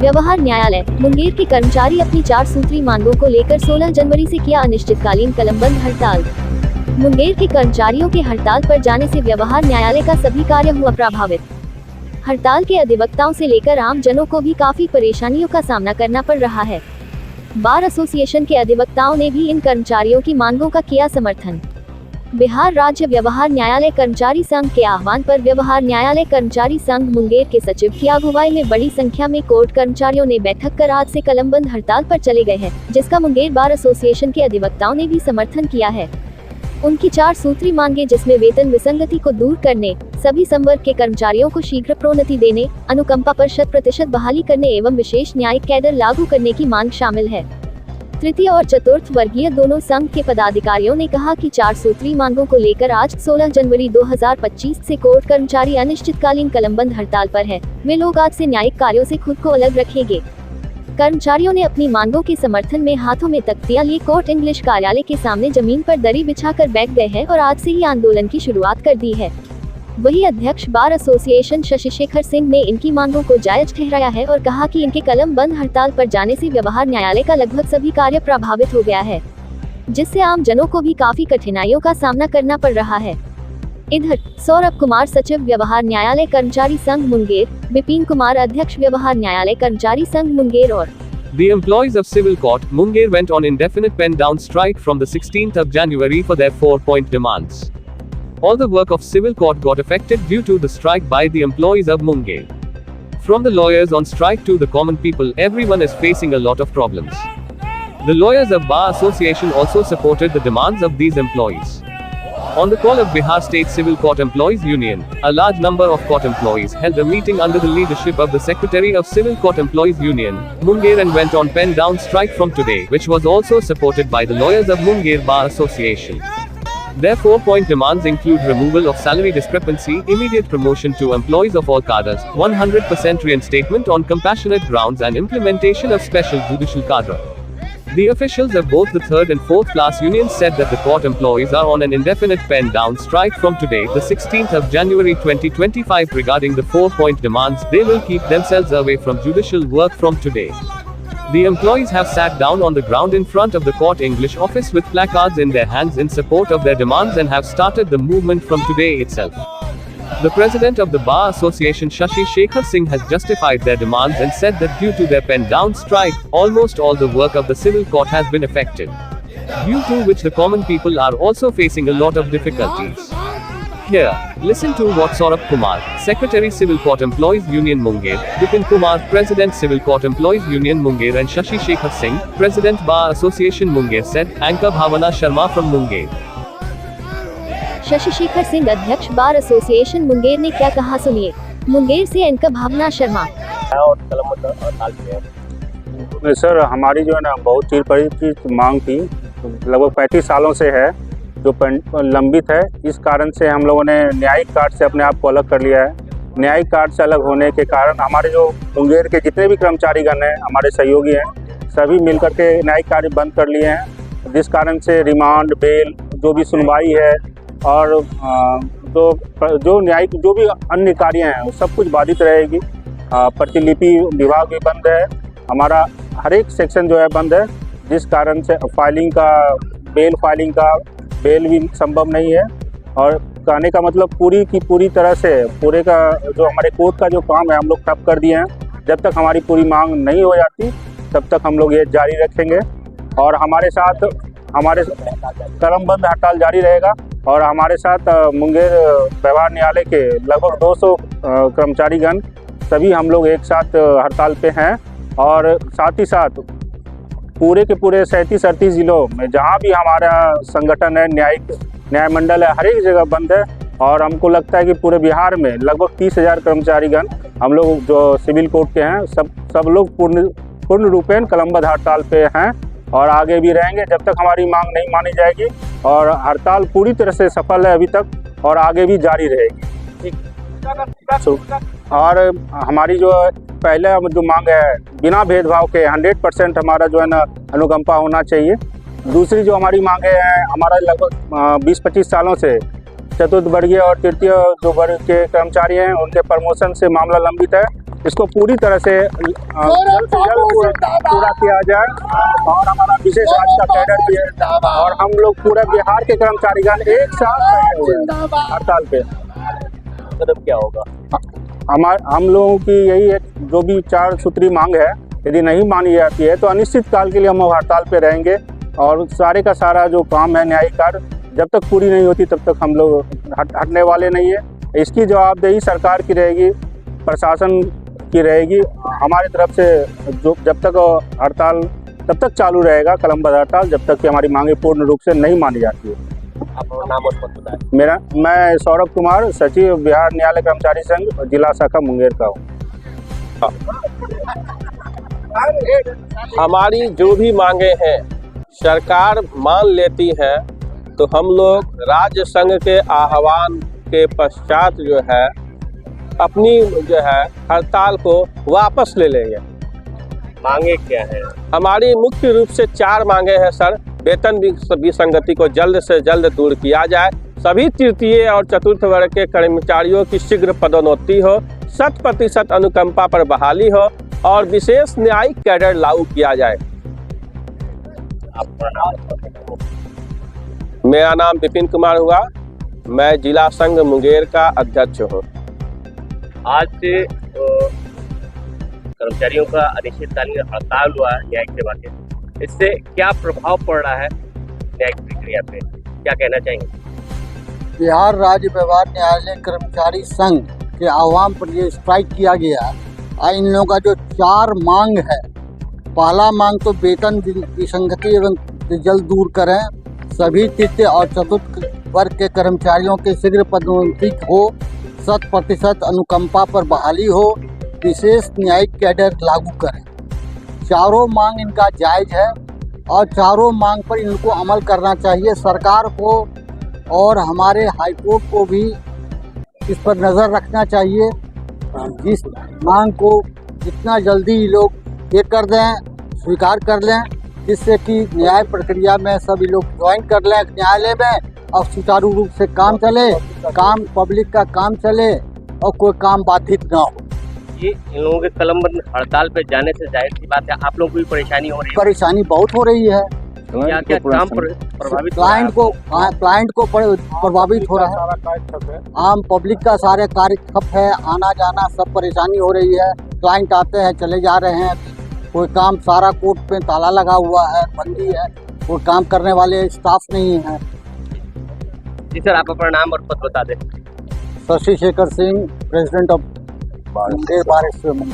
व्यवहार न्यायालय मुंगेर के कर्मचारी अपनी 4 सूत्री मांगों को लेकर 16 जनवरी से किया अनिश्चितकालीन कलमबंद हड़ताल। मुंगेर के कर्मचारियों के हड़ताल पर जाने से व्यवहार न्यायालय का सभी कार्य हुआ प्रभावित। हड़ताल के अधिवक्ताओं से लेकर आम जनों को भी काफी परेशानियों का सामना करना पड़ रहा है। बार एसोसिएशन के अधिवक्ताओं ने भी इन कर्मचारियों की मांगों का किया समर्थन। बिहार राज्य व्यवहार न्यायालय कर्मचारी संघ के आह्वान पर व्यवहार न्यायालय कर्मचारी संघ मुंगेर के सचिव की अगुवाई में बड़ी संख्या में कोर्ट कर्मचारियों ने बैठक कर आज से कलमबंद हड़ताल पर चले गए हैं, जिसका मुंगेर बार एसोसिएशन के अधिवक्ताओं ने भी समर्थन किया है। उनकी 4 सूत्री मांगे, जिसमें वेतन विसंगति को दूर करने, सभी संवर्ग के कर्मचारियों को शीघ्र प्रोन्नति देने, अनुकंपा पर 100% बहाली करने एवं विशेष न्यायिक कैडर लागू करने की मांग शामिल है। तृतीय और चतुर्थ वर्गीय दोनों संघ के पदाधिकारियों ने कहा कि 4 सूत्री मांगों को लेकर आज 16 जनवरी 2025 से कोर्ट कर्मचारी अनिश्चितकालीन कलमबंद हड़ताल पर है। वे लोग आज से न्यायिक कार्यों से खुद को अलग रखेंगे। कर्मचारियों ने अपनी मांगों के समर्थन में हाथों में तख्तियां लिए कोर्ट इंग्लिश कार्यालय के सामने जमीन पर दरी बिछाकर बैठ गए हैं और आज से ही आंदोलन की शुरुआत कर दी है। वही अध्यक्ष बार एसोसिएशन शशि शेखर सिंह ने इनकी मांगों को जायज ठहराया है और कहा कि इनके कलमबंद हड़ताल पर जाने से व्यवहार न्यायालय का लगभग सभी कार्य प्रभावित हो गया है, जिससे आम जनों को भी काफी कठिनाइयों का सामना करना पड़ रहा है। इधर सौरभ कुमार सचिव व्यवहार न्यायालय कर्मचारी संघ मुंगेर, विपिन कुमार अध्यक्ष व्यवहार न्यायालय कर्मचारी संघ मुंगेर और The employees of Civil Court Munger went on indefinite pen down strike from the 16th of January for their 4-point demands. All the work of Civil Court got affected due to the strike by the employees of Munger. From the lawyers on strike to the common people, everyone is facing a lot of problems. The lawyers of Bar Association also supported the demands of these employees. On the call of Bihar State Civil Court Employees Union, a large number of court employees held a meeting under the leadership of the Secretary of Civil Court Employees Union, Munger, and went on pen down strike from today, which was also supported by the lawyers of Munger Bar Association. Their 4-point demands include removal of salary discrepancy, immediate promotion to employees of all cadres, 100% reinstatement on compassionate grounds, and implementation of special judicial cadre. The officials of both the 3rd and 4th class unions said that the court employees are on an indefinite pen down strike from today, the 16th of January 2025. Regarding the 4-point demands, they will keep themselves away from judicial work from today. The employees have sat down on the ground in front of the court English office with placards in their hands in support of their demands and have started the movement from today itself. The president of the Bar Association Shashi Shekhar Singh has justified their demands and said that due to their pen down strike, almost all the work of the civil court has been affected, due to which the common people are also facing a lot of difficulties. Here, listen to what Saurabh Kumar, Secretary Civil Court Employees Union Munger, Vipin Kumar, President Civil Court Employees Union Munger, and Shashi Shekhar Singh, President Bar Association Munger said. Anchor Bhavana Sharma from Munger. Shashi Shekhar Singh अध्यक्ष bar association Munger ने क्या कहा, सुनिए। मुंगेर से anchor भावना Sharma. Sir, हमारी जो है ना बहुत चिर परिचित मांग थी, लगभग 35 सालों से है, जो लंबित है। इस कारण से हम लोगों ने न्यायिक कार्ड से अपने आप को अलग कर लिया है। न्यायिक कार्ड से अलग होने के कारण हमारे जो मुंगेर के जितने भी कर्मचारीगण हैं, हमारे सहयोगी हैं, सभी मिलकर के न्यायिक कार्य बंद कर लिए हैं, जिस कारण से रिमांड, बेल, जो भी सुनवाई है और जो न्यायिक जो भी अन्य कार्य हैं सब कुछ बाधित रहेगी। प्रतिलिपि विभाग भी बंद है, हमारा हर एक सेक्शन जो है बंद है, जिस कारण से फाइलिंग का, बेल भी संभव नहीं है। और कहने का मतलब पूरी की पूरी तरह से पूरे का जो हमारे कोर्ट का जो काम है हम लोग ठप कर दिए हैं। जब तक हमारी पूरी मांग नहीं हो जाती तब तक हम लोग ये जारी रखेंगे और हमारे साथ हमारे कलमबंद हड़ताल जारी रहेगा। और हमारे साथ मुंगेर व्यवहार न्यायालय के लगभग 200 कर्मचारीगण सभी हम लोग एक साथ हड़ताल पे हैं और साथ ही साथ पूरे के पूरे 37-38 जिलों में जहां भी हमारा संगठन है, न्याय मंडल है, हर एक जगह बंद है। और हमको लगता है कि पूरे बिहार में लगभग 30,000 कर्मचारीगण हम लोग जो सिविल कोर्ट के हैं सब लोग पूर्ण रूपेण कलमबंद हड़ताल पे हैं और आगे भी रहेंगे जब तक हमारी मांग नहीं मानी जाएगी। और हड़ताल पूरी तरह से सफल है अभी तक और आगे भी जारी रहेगी। और हमारी जो पहले जो मांग है, बिना भेदभाव के 100% हमारा जो है ना अनुकंपा होना चाहिए। दूसरी जो हमारी मांगे हैं, हमारा लगभग 20-25 सालों से चतुर्थ वर्गीय और तृतीय जो वर्ग के कर्मचारी हैं उनके प्रमोशन से मामला लंबित है। इसको पूरी तरह से जल्द से जल्द पूरा किया जाए और हमारा विशेष आज का कैडर भी है और हम लोग पूरे बिहार के कर्मचारीगण एक साथ बैठे हुए हैं हड़ताल पे। कदम क्या होगा? हम लोगों की यही है, जो भी 4 सूत्री मांग है यदि नहीं मानी जाती है तो अनिश्चित काल के लिए हम हड़ताल पे रहेंगे और सारे का सारा जो काम है न्यायिक कार्य जब तक पूरी नहीं होती तब तक हम लोग हटने वाले नहीं है। इसकी जवाबदेही सरकार की रहेगी, प्रशासन की रहेगी। हमारी तरफ से जो जब तक हड़ताल तब तक चालू रहेगा कलमबद्ध हड़ताल जब तक कि हमारी मांगे पूर्ण रूप से नहीं मानी जाती है। आपका नाम और पद बताएं। मैं सौरभ कुमार, सचिव बिहार न्यायालय कर्मचारी संघ जिला शाखा मुंगेर का हूँ। हमारी जो भी मांगे हैं सरकार मान लेती है तो हम लोग राज्य संघ के आह्वान के पश्चात जो है अपनी जो है हड़ताल को वापस ले लेंगे। मांगे क्या है? हमारी मुख्य रूप से 4 मांगे हैं सर। वेतन विसंगति को जल्द से जल्द दूर किया जाए, सभी तृतीय और चतुर्थ वर्ग के कर्मचारियों की शीघ्र पदोन्नति हो, 100% अनुकंपा पर बहाली हो और विशेष न्यायिक कैडर लागू किया जाए। आपका नाम? मेरा नाम विपिन कुमार हुआ, मैं जिला संघ मुंगेर का अध्यक्ष हूँ। आज से कर्मचारियों का अनिश्चितकालीन हड़ताल हुआ है न्यायिक सेवा के, इससे क्या प्रभाव पड़ रहा है न्यायिक प्रक्रिया पे, क्या कहना चाहेंगे? बिहार राज्य व्यवहार न्यायालय कर्मचारी संघ के आह्वान पर ये स्ट्राइक किया गया और इन लोगों का जो 4 मांग है, पहला मांग तो वेतन विसंगति एवं जल्द दूर करें, सभी तृतीय और चतुर्थ वर्ग के कर्मचारियों के शीघ्र पदोन्नति हो, 100% अनुकंपा पर बहाली हो, विशेष न्यायिक कैडर लागू करें। चारों मांग इनका जायज है और चारों मांग पर इनको अमल करना चाहिए। सरकार को और हमारे हाईकोर्ट को भी इस पर नज़र रखना चाहिए। जिस मांग को जितना जल्दी लोग ये कर दें, स्वीकार कर लें, जिससे कि न्याय प्रक्रिया में सभी लोग ज्वाइन कर लें न्यायालय में और सुचारू रूप से काम चले, काम पब्लिक का काम चले और कोई काम बाधित ना हो। ये इन लोगों के कलमबद्ध हड़ताल पे जाने से जाहिर सी बात है आप लोगों को भी परेशानी हो रही है। परेशानी बहुत हो रही है। क्या क्या काम प्रभावित क्लाइंट को प्रभावित हो रहा है, आम पब्लिक का सारे कार्य ठप है, आना जाना सब परेशानी हो रही है। क्लाइंट आते हैं चले जा रहे हैं, कोई काम सारा कोर्ट पे ताला लगा हुआ है, बंदी है, कोई काम करने वाले स्टाफ नहीं है। जी सर, आप अपना नाम और पद बता दें। Shashi Shekhar Singh, president of Munger bar association.